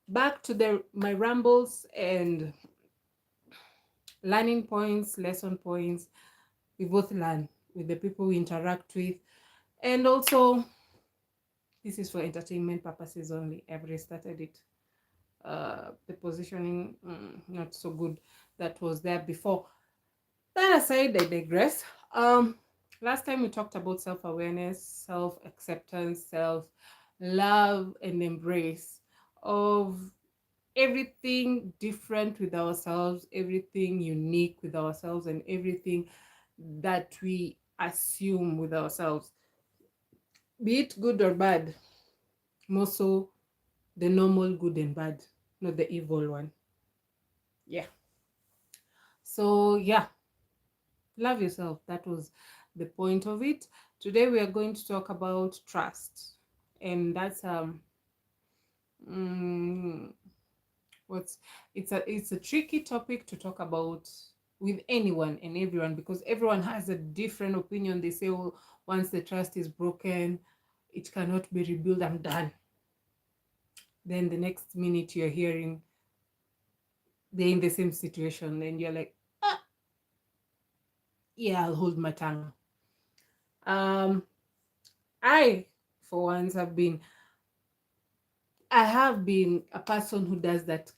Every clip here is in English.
Back to my rambles and learning points, lesson points. We both learn with the people we interact with, and also this is for entertainment purposes only. I've restarted it. The positioning not so good that was there before. That aside, I digress. Last time we talked about self-awareness, self-acceptance, self-love, and embrace of everything different with ourselves, everything unique with ourselves, and everything that we assume with ourselves, be it good or bad. More so, the normal good and bad, not the evil one. Yeah. So, yeah, love yourself. That was the point of it. Today, we are going to talk about trust. And that's mm, what's it's a tricky topic to talk about with anyone and everyone, because everyone has a different opinion. They say, oh, once the trust is broken, it cannot be rebuilt. I'm done. Then the next minute you're hearing they're in the same situation, and you're like, ah, yeah, I'll hold my tongue. Um, I, for once, I have been a person who does that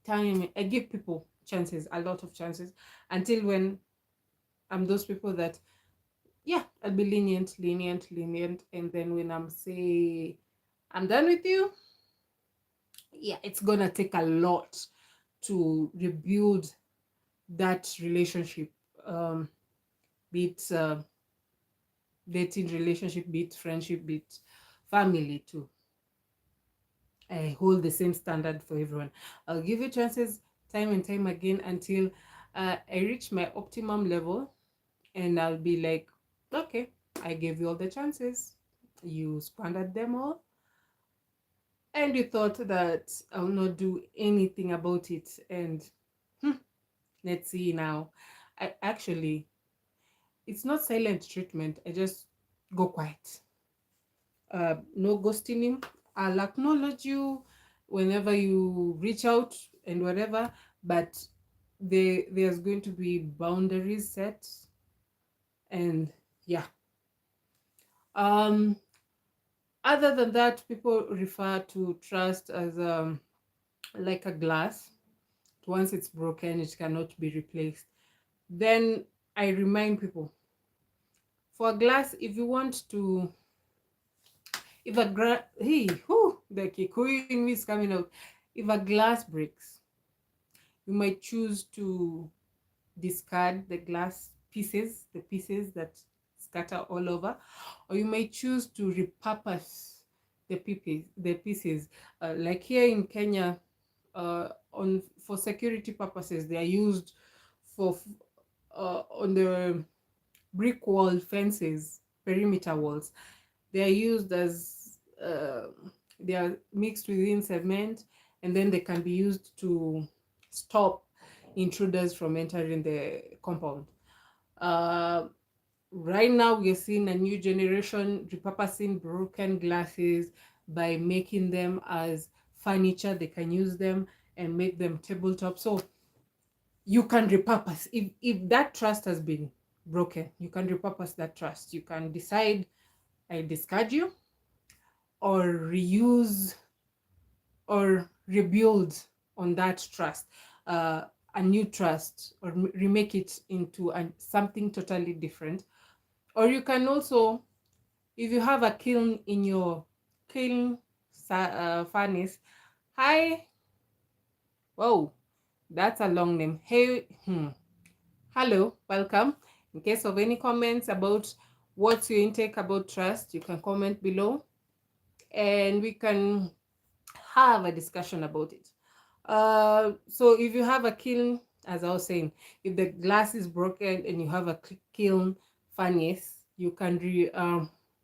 time. I give people chances, a lot of chances, until when I'm those people that, yeah, I'll be lenient, and then when say I'm done with you, yeah, it's gonna take a lot to rebuild that relationship. Be it dating relationship, be it friendship, be it family too. I hold the same standard for everyone. I'll give you chances time and time again until I reach my optimum level, and I'll be like, okay, I gave you all the chances. You squandered them all, and you thought that I'll not do anything about it. And hmm, let's see now. I actually, it's not silent treatment. I just go quiet. No ghosting him. I'll acknowledge you whenever you reach out and whatever, but there's going to be boundaries set, and yeah. Um, Other than that, people refer to trust as like a glass. Once it's broken, it cannot be replaced. Then I remind people, for a glass, if you want to, if hey, whoo, the Kikuyu in me is coming out. If a glass breaks, you might choose to discard the glass pieces, the pieces that scatter all over, or you may choose to repurpose the pieces. Like here in Kenya, on for security purposes, they are used for on the brick wall fences, perimeter walls. They are used as they are mixed within cement, and then they can be used to stop intruders from entering the compound. Uh, right now, we're seeing a new generation repurposing broken glasses by making them as furniture. They can use them and make them tabletop. So you can repurpose. If that trust has been broken, you can repurpose that trust. You can decide, I discard you, or reuse or rebuild on that trust, uh, a new trust, or remake it into something totally different. Or you can also, if you have a kiln in your kiln furnace, hi, whoa, that's a long name. Hey, hello, welcome. In case of any comments about what's your intake about trust, you can comment below, and we can have a discussion about it. So if you have a kiln, as I was saying, if the glass is broken and you have a kiln furnace, you can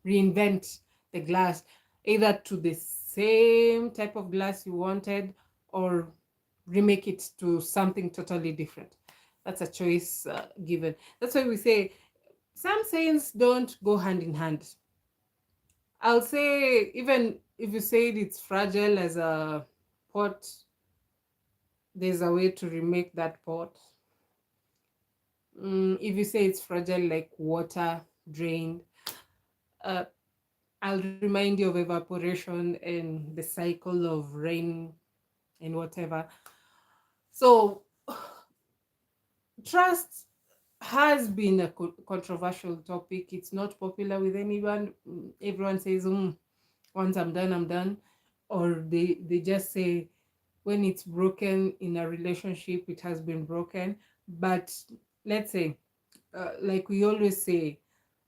reinvent the glass either to the same type of glass you wanted, or remake it to something totally different. That's a choice given. That's why we say some sayings don't go hand in hand. I'll say, even if you said it's fragile as a pot, there's a way to remake that pot. If you say it's fragile like water drained, uh, I'll remind you of evaporation and the cycle of rain and whatever. So, trust has been a controversial topic. It's not popular with anyone. Everyone says, once I'm done, I'm done. Or they just say, when it's broken in a relationship, it has been broken. But let's say, like we always say,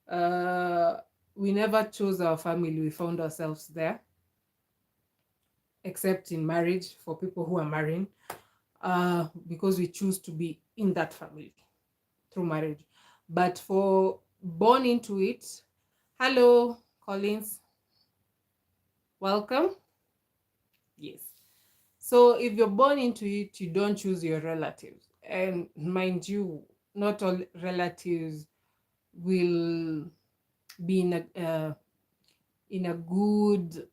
uh, we never chose our family, we found ourselves there, except in marriage for people who are marrying, because we choose to be in that family through marriage. But for born into it, hello, Collins, welcome. Yes. So if you're born into it, you don't choose your relatives. And mind you, not all relatives will be in a good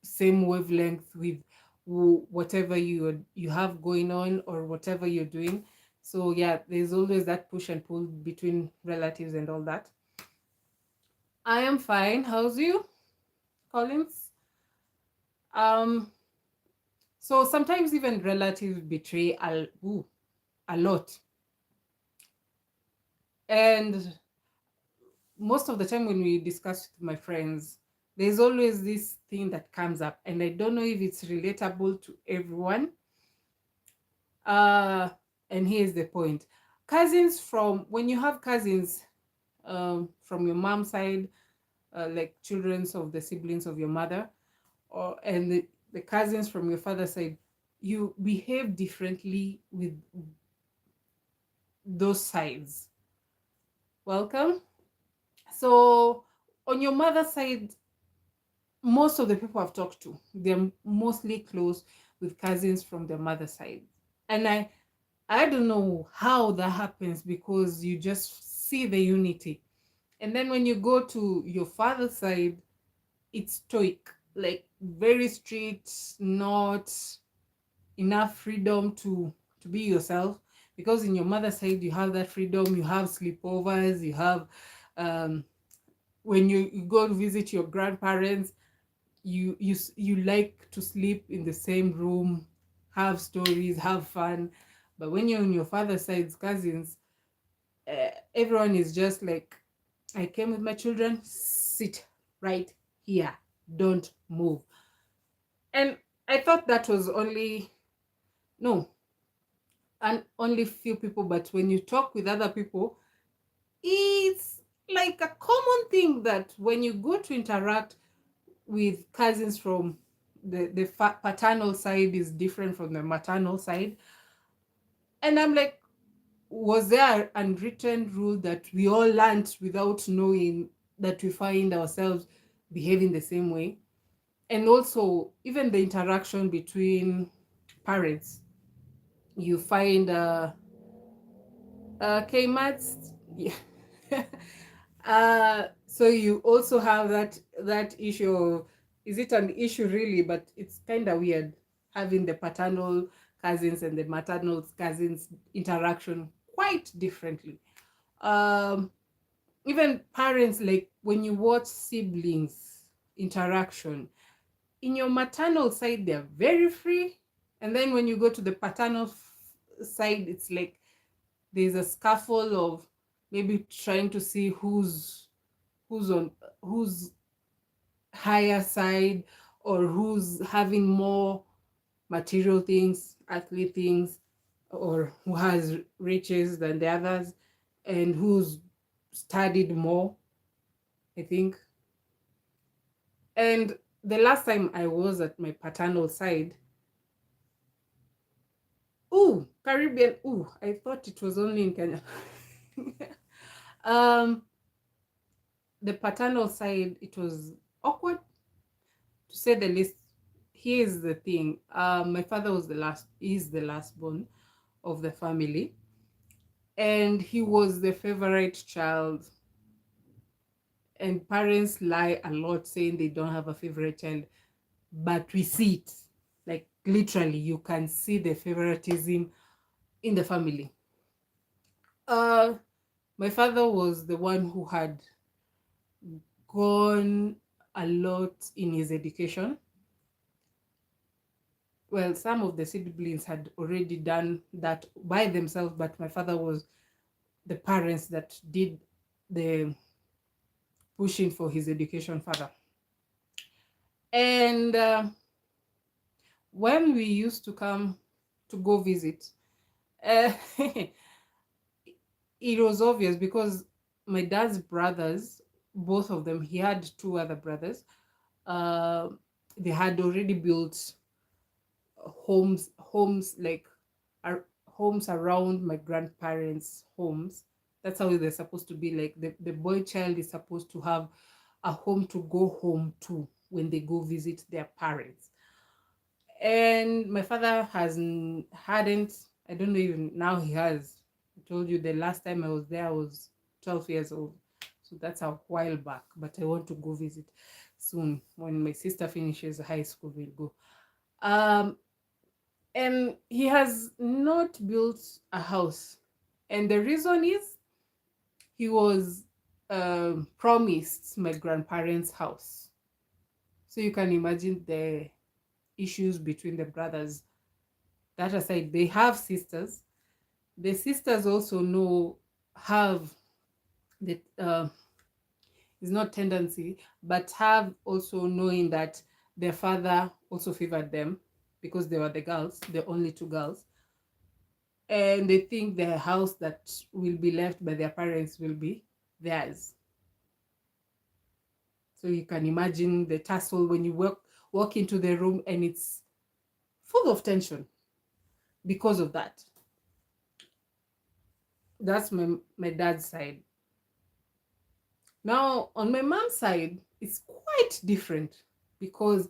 same wavelength with whatever you have going on or whatever you're doing. So yeah, there's always that push and pull between relatives and all that. I am fine. How's you, Collins? Um, so sometimes even relatives betray a lot. And most of the time when we discuss with my friends, there's always this thing that comes up, and I don't know if it's relatable to everyone. Uh, and here's the point. Cousins from when you have cousins from your mom's side, like children of the siblings of your mother, or and the cousins from your father's side, you behave differently with those sides. Welcome. So on your mother's side, most of the people I've talked to, they're mostly close with cousins from their mother's side. And I don't know how that happens, because you just see the unity. And then when you go to your father's side, it's stoic, like very strict, not enough freedom to be yourself. Because in your mother's side, you have that freedom, you have sleepovers, you have um, when you go to visit your grandparents, you like to sleep in the same room, have stories, have fun. But when you're on your father's side's cousins, everyone is just like, I came with my children, sit right here, don't move. And I thought that was only, no, and only few people. But when you talk with other people, it's like a common thing that when you go to interact with cousins from the paternal side is different from the maternal side. And I'm like, was there an unwritten rule that we all learned without knowing, that we find ourselves behaving the same way? And also, even the interaction between parents, you find K-Mats, yeah. So you also have that issue of, is it an issue really? But it's kind of weird having the paternal cousins and the maternal cousins interaction quite differently. Um, Even parents, like when you watch siblings interaction, in your maternal side they're very free, and then when you go to the paternal side, it's like there's a scuffle of maybe trying to see who's on who's higher side, or who's having more material things, earthly things, or who has riches than the others, and who's studied more, I think. And the last time I was at my paternal side, ooh, Caribbean, ooh, I thought it was only in Kenya. um the paternal side, it was awkward, to say the least. Here's the thing. My father was the last, is the last born of the family, and he was the favorite child. And parents lie a lot saying they don't have a favorite child, but we see it. Like literally, you can see the favoritism in the family. Uh, my father was the one who had gone a lot in his education. Well, some of the siblings had already done that by themselves, but my father was the parents that did the pushing for his education further. And when we used to come to go visit, uh, it was obvious because my dad's brothers, both of them, he had two other brothers, uh, they had already built homes like homes around my grandparents' homes. That's how they're supposed to be. Like the boy child is supposed to have a home to go home to when they go visit their parents. And my father hadn't, I don't know, even now he has. I told you the last time I was there I was 12 years old, so that's a while back, but I want to go visit soon. When my sister finishes high school, we'll go. And he has not built a house, and the reason is he was promised my grandparents' house. So you can imagine the issues between the brothers. That aside, they have sisters. The sisters also know, have the is not tendency, but have also knowing that their father also favored them because they were the girls, the only two girls, and they think the house that will be left by their parents will be theirs. So you can imagine the tussle when you walk into the room and it's full of tension because of that. That's my dad's side. Now, on my mom's side, it's quite different because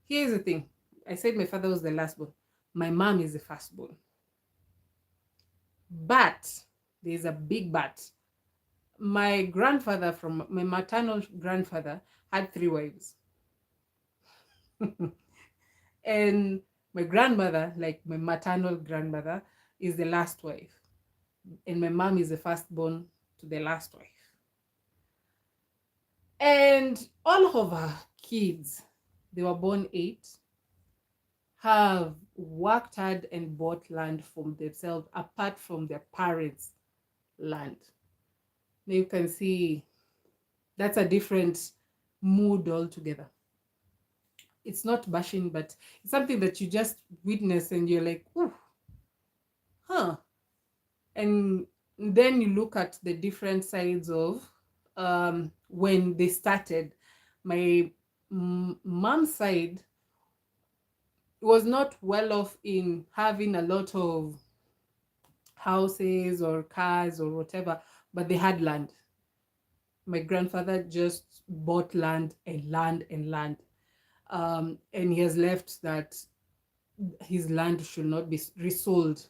here's the thing. I said my father was the last born. My mom is the firstborn. But there's a big but. My grandfather, from my maternal grandfather, had three wives. And my grandmother, like my maternal grandmother, is the last wife. And my mom is the firstborn to the last wife. And all of her kids, they were born 8, have worked hard and bought land from themselves apart from their parents' land. Now you can see that's a different mood altogether. It's not bashing, but it's something that you just witness and you're like, ooh, huh. And then you look at the different sides of when they started. My mom's side was not well off in having a lot of houses or cars or whatever, but they had land. My grandfather just bought land and land and land. And he has left that his land should not be resold.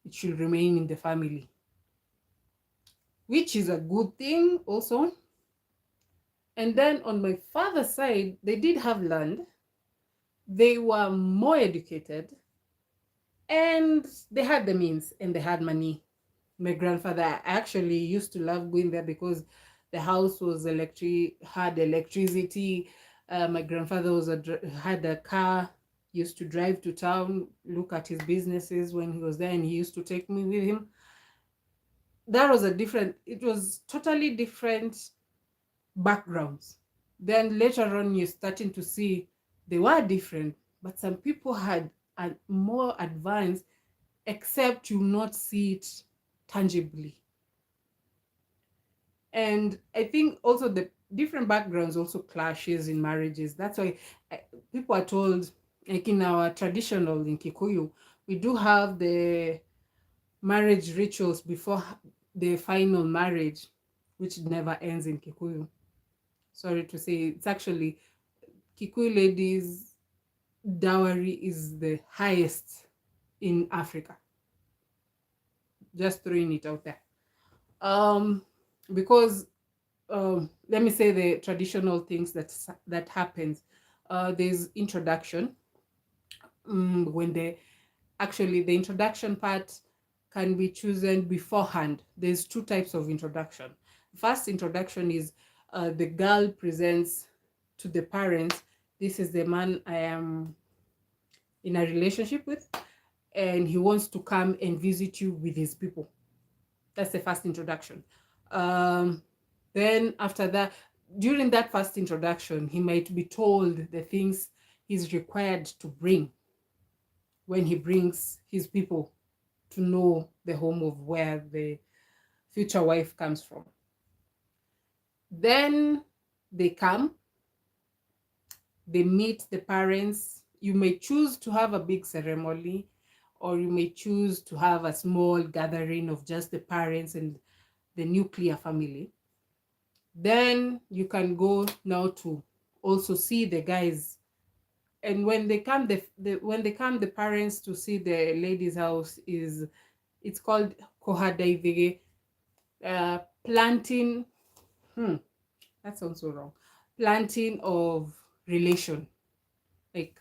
It should remain in the family, which is a good thing also. And then on my father's side, they did have land. They were more educated and they had the means and they had money. My grandfather actually used to love going there because the house was had electricity. My grandfather had a car, used to drive to town, look at his businesses when he was there, and he used to take me with him. That was it was totally different backgrounds. Then later on, you're starting to see they were different, but some people had a more advanced, except you not see it tangibly. And I think also the different backgrounds also clashes in marriages. That's why people are told, like in our traditional in Kikuyu, we do have the marriage rituals before the final marriage, which never ends in Kikuyu. Sorry to say, it's actually Kikuyu ladies' dowry is the highest in Africa. Just throwing it out there. Because let me say the traditional things that happens. There's introduction. When the actually the introduction part can be chosen beforehand. There's two types of introduction. First introduction is the girl presents to the parents, this is the man I am in a relationship with, and he wants to come and visit you with his people. That's the first introduction. Um, then after that, during that first introduction, he might be told the things he's required to bring when he brings his people to know the home of where the future wife comes from. Then they come, they meet the parents. You may choose to have a big ceremony, or you may choose to have a small gathering of just the parents and the nuclear family. Then you can go now to also see the guys. And when they come, the parents to see the lady's house is, it's called kohadaivige, planting. That sounds so wrong. Planting of relation, like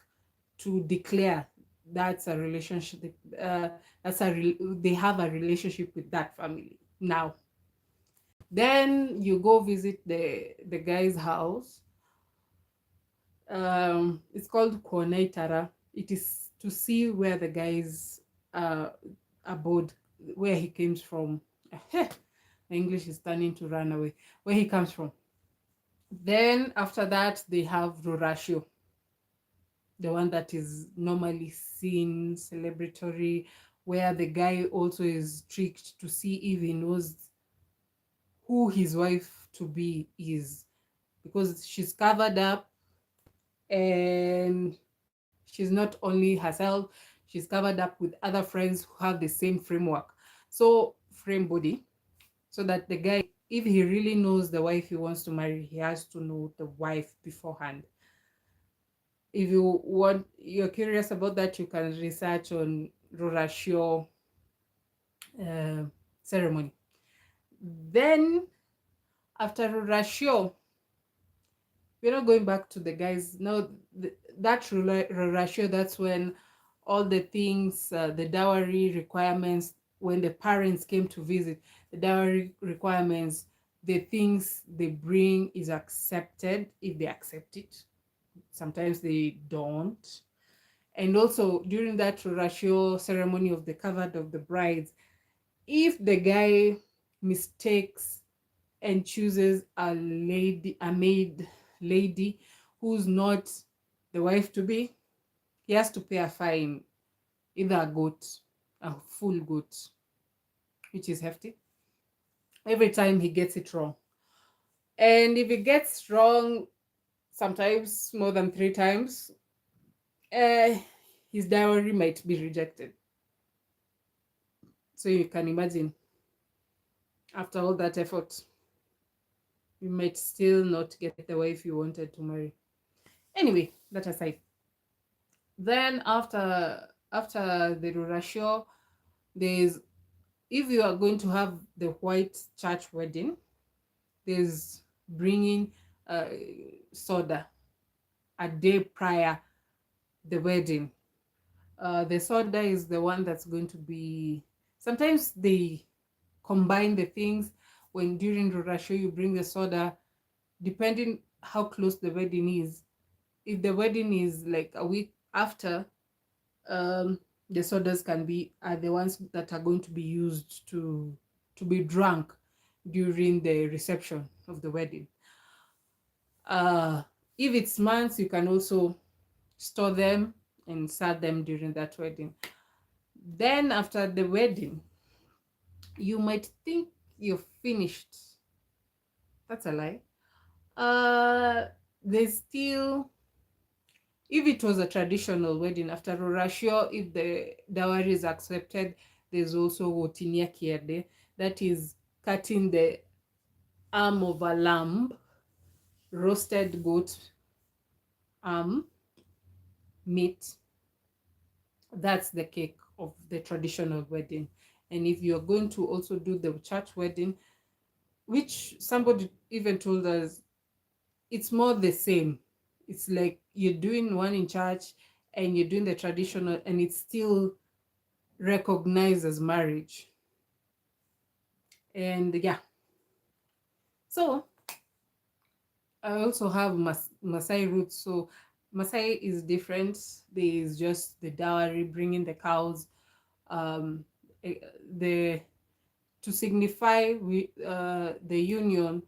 to declare that's a relationship. They have a relationship with that family now. Then you go visit the guy's house. It's called Konaitara. It is to see where the guy's abode, where he came from. The English is turning to run away. Where he comes from. Then after that, they have Rorashio, the one that is normally seen celebratory, where the guy also is tricked to see if he knows who his wife to be is, because she's covered up, and she's not only herself, she's covered up with other friends who have the same framework, so frame body, so that the guy, if he really knows the wife he wants to marry, he has to know the wife beforehand. If you're curious about that, you can research on Rorashio uh, ceremony. Then after Rorashio, we're not going back to the guys. No, that Rorashio, that's when all the things, the dowry requirements, when the parents came to visit, the dowry requirements, the things they bring is accepted if they accept it. Sometimes they don't. And also during that ratio ceremony of the covered of the brides, if the guy mistakes and chooses a maid lady who's not the wife to be, he has to pay a fine, either a full goat, which is hefty, every time he gets it wrong. And if he gets wrong, sometimes more than 3 times, his dowry might be rejected. So you can imagine, after all that effort, you might still not get the wife you wanted to marry. Anyway, that aside. Then after the Rurashio, there's, if you are going to have the white church wedding, there's bringing soda a day prior the wedding. The soda is the one that's going to be, sometimes they combine the things. When during Rurashio you bring the soda, depending how close the wedding is. If the wedding is like a week after, the sodas can be are the ones that are going to be used to be drunk during the reception of the wedding. If it's months, you can also store them and serve them during that wedding. Then after the wedding, you might think you're finished. That's a lie. There's still, if it was a traditional wedding, after Rorashio, if the dowry is accepted, there's also Wotinia Kierde, that is cutting the arm of a lamb, roasted goat arm meat. That's the cake of the traditional wedding. And if you're going to also do the church wedding, which somebody even told us it's more the same. It's like you're doing one in church and you're doing the traditional, and it's still recognized as marriage. And yeah, so I also have Masai roots. So Masai is different. There is just the dowry, bringing the cows, um, eh, the to signify the union.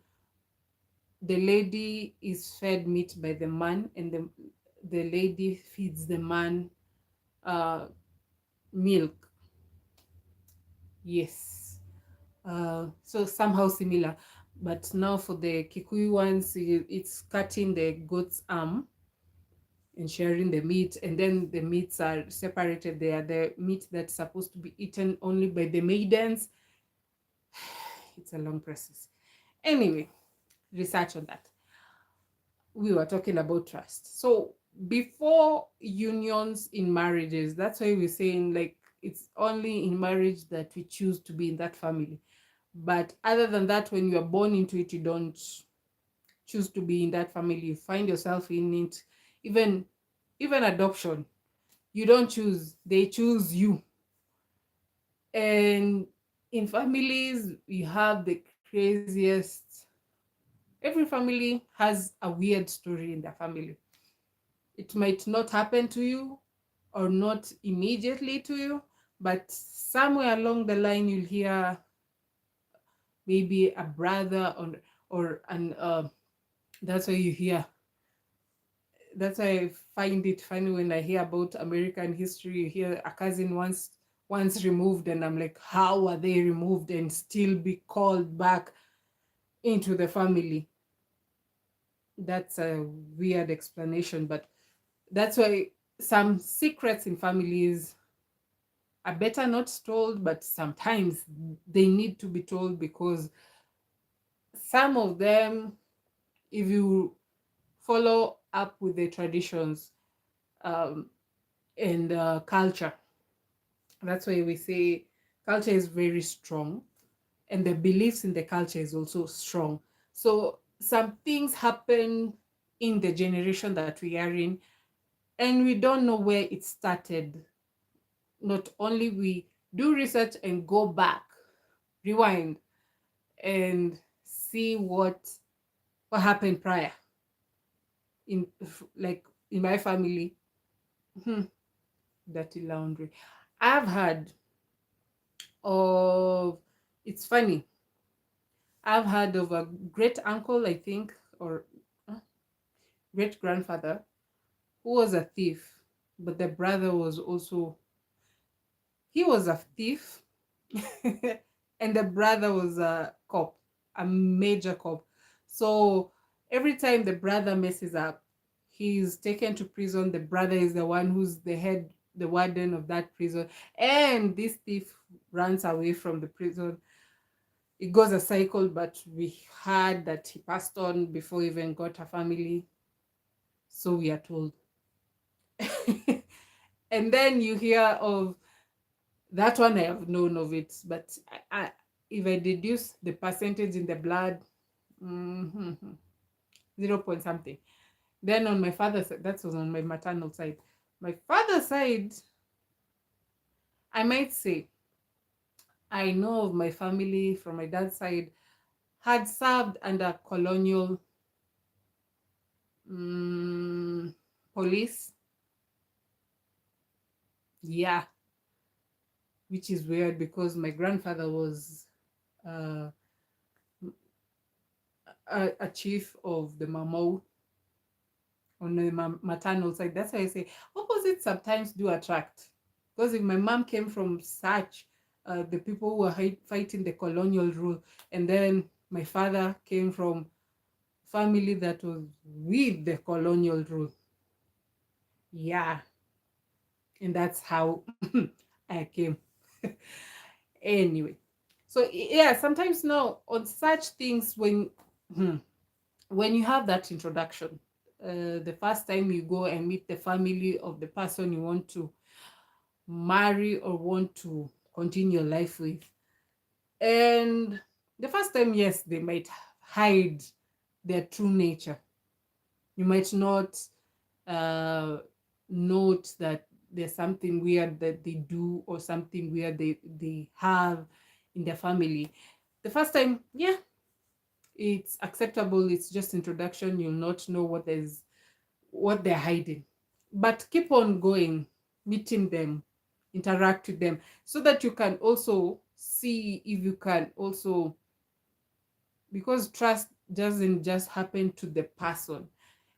The lady is fed meat by the man, and the lady feeds the man uh, milk. Yes. So somehow similar. But now for the Kikuyu ones, it's cutting the goat's arm and sharing the meat, and then the meats are separated. They are the meat that's supposed to be eaten only by the maidens. It's a long process. Anyway, research on that. We were talking about trust. So before unions in marriages, that's why we're saying like it's only in marriage that we choose to be in that family. But other than that, when you are born into it, you don't choose to be in that family. You find yourself in it. Even adoption, you don't choose, they choose you. And in families, we have the craziest. Every family has a weird story in their family. It might not happen to you or not immediately to you, but somewhere along the line you'll hear maybe a brother or an that's why you hear that's why I find it funny when I hear about American history. You hear a cousin once removed, and I'm like, how are they removed and still be called back into the family? That's a weird explanation, but that's why some secrets in families are better not told, but sometimes they need to be told because some of them, if you follow up with the traditions um, and culture, that's why we say culture is very strong, and the beliefs in the culture is also strong. So some things happen in the generation that we are in, and we don't know where it started. Not only we do research and go back, rewind, and see what happened prior in like in my family. Hmm, dirty laundry. I've heard of, it's funny, I've heard of a great uncle, I think, or great grandfather, who was a thief, but the brother was also, he was a thief, and the brother was a cop, a major cop. So every time the brother messes up, he's taken to prison. The brother is the one who's the head, the warden of that prison, and this thief runs away from the prison. It goes a cycle, but we heard that he passed on before he even got a family, so we are told. And then you hear of that one. I have known of it, but if I deduce the percentage in the blood, mhm, 0 point something. Then on my father's side, that was on my maternal side. My father's side, I might say, I know of my family from my dad's side had served under colonial um, police. Yeah, which is weird because my grandfather was uh, a chief of the Mamou on the maternal side. That's why I say opposites sometimes do attract. Because if my mom came from such the people who were fighting the colonial rule, and then my father came from family that was with the colonial rule, yeah, and that's how I came. Anyway, so yeah, sometimes now on such things when you have that introduction, the first time you go and meet the family of the person you want to marry or want to continue your life with, and The first time, yes, they might hide their true nature. You might not uh, note that there's something weird that they do or something weird they have in their family. The first time, yeah, it's acceptable. It's just introduction. You'll not know what they're hiding. But keep on going, meeting them, interact with them, so that you can also see if you can also, because trust doesn't just happen to the person.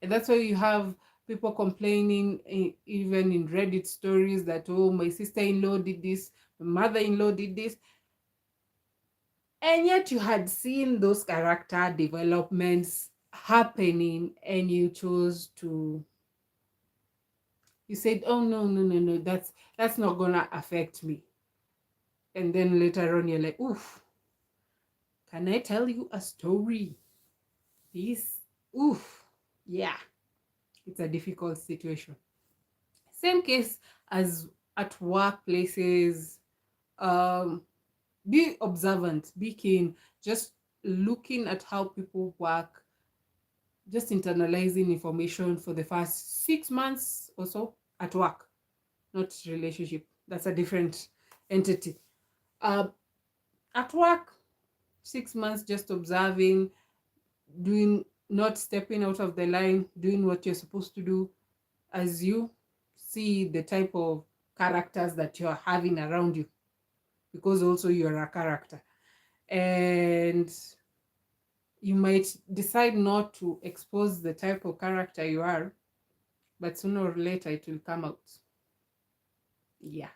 And that's why you have people complaining, even in Reddit stories, that, oh, my sister-in-law did this, my mother-in-law did this. And yet you had seen those character developments happening, and you chose to, you said, oh, no, no, no, no, that's not gonna affect me. And then later on you're like, oof, can I tell you a story? This, oof, yeah, it's a difficult situation. Same case as at workplaces. um be observant, be keen, just looking at how people work, just internalizing information for the first 6 months or so at work, not relationship. That's a different entity. uh, at work, 6 months just observing, doing, not stepping out of the line, doing what you're supposed to do, as you see the type of characters that you're having around you, because also you're a character. And you might decide not to expose the type of character you are, but sooner or later it will come out. Yeah.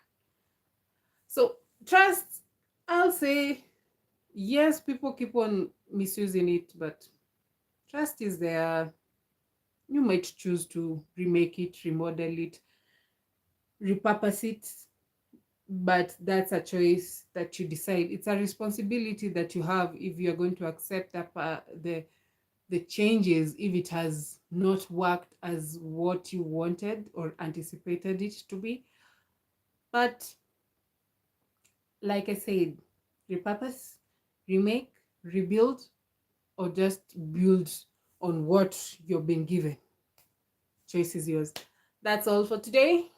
So, trust, I'll say, yes, people keep on misusing it, but trust is there. You might choose to remake it, remodel it, repurpose it, but that's a choice that you decide. It's a responsibility that you have if you're going to accept the changes, if it has not worked as what you wanted or anticipated it to be. But like I said, repurpose, remake, rebuild, or just build on what you've been given. Choice is yours. That's all for today.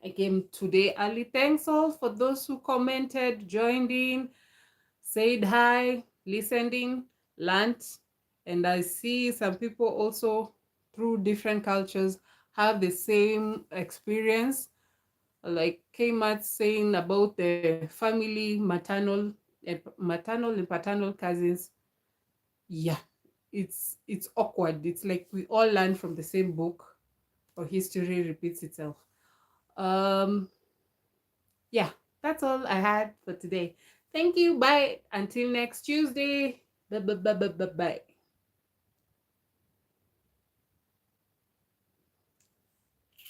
I came today early. Thanks all for those who commented, joined in, said hi, listened in, learned. And I see some people also through different cultures have the same experience. Like Kmat saying about the family, maternal and paternal cousins. Yeah, it's awkward. It's like we all learn from the same book, or history repeats itself. Um, yeah, that's all I had for today. Thank you. Bye. Until next Tuesday. Bye.